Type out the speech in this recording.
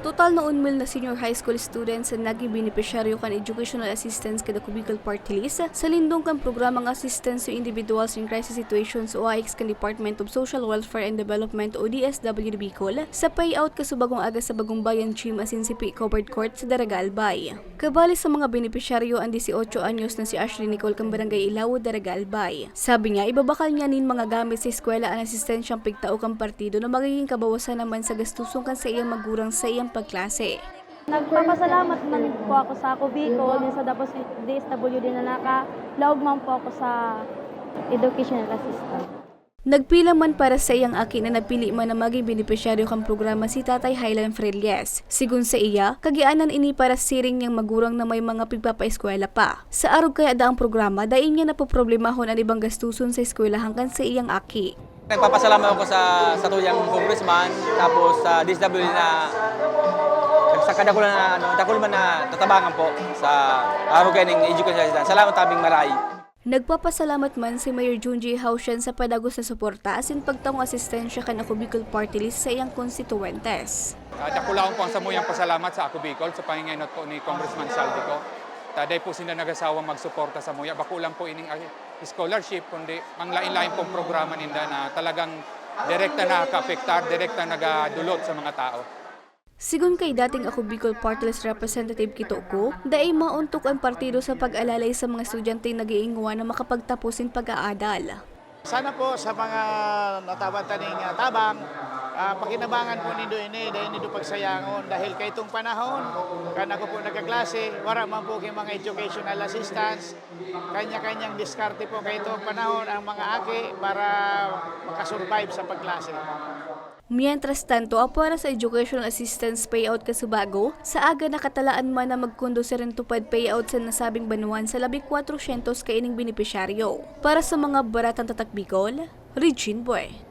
Total na unmil na senior high school students ang naging beneficiaryo kan educational assistance kada Bicol Party List sa lindong kan programang assistance to individuals in crisis situations o AICS kan Department of Social Welfare and Development o DSWD Bicol sa payout kasubagong aga sa Bagong Bayan Gym asin si Covered Court sa Daraga Albay. Kabali sa mga beneficiaryo ang 18 anyos na si Ashley Nicole kang Barangay Ilawo, Daraga Albay. Sabi niya, ibabakal niya nin mga gamit sa eskwela ang asistensyang pigtao kang partido na magiging kabawasan naman sa gastusong kan sa iyang magurang sa iyang pagklase. Nagpapasalamat man po ako sa ako Bicol, din sa DSWD na nakalaog man po ako sa educational assistant. Nagpila man para sa iyang aki na napili man na maging benepisyaryo kang programa si Tatay Highland Frelies. Sigun sa iya, kagianan ini para siring niyang magurang na may mga pigpapaeskwela pa. Sa arog kaya daang programa, daing niya napoproblemahon ang ibang gastuson sa eskwela hanggang sa iyang aki. Nagpapasalamat ako sa tuyang congressman, tapos sa DSWD na sa kadakulan na tatabangan po sa araw kaya ng education assistance. Salamat tabing maray. Nagpapasalamat man si Mayor Junji Hausyan sa padagos na suporta asin pagtawong asistensya kan Ako Bicol Party List sa iyang konstituentes. Dakulaon po ang samuyang pasalamat sa Ako Bicol sa pahingaynot po ni Congressman Saldico. Taday po sila nagasawang magsuporta sa muya. Bakulang po ining scholarship, kundi ang lain-lain pong programa ninda na talagang direkta nakaka-apektar, direkta nagadulot sa mga tao. Sigun kay dating Ako Bicol Party List Representative Kitoko, daay mauntok ang partido sa pag-alalay sa mga estudyante nag-iingwa na makapagtapusin pag-aadal. Sana po sa mga natabantaning tabang, pakinabangan po nindo ini dahil nindo pagsayangon dahil kay itong panahon kan ako po nagkaklase wala man po kay mga educational assistance kanya-kanyang diskarte po kay itong panahon ang mga aki para makasurvive sa pagklase. Mientras tanto, para sa educational assistance payout kasubago, sa aga nakatalaan man na magkundo sa rin tupad payout sa nasabing banuan sa 1,400 kaining benepisyaryo. Para sa mga baratang tatak Bicol, Regine Boy.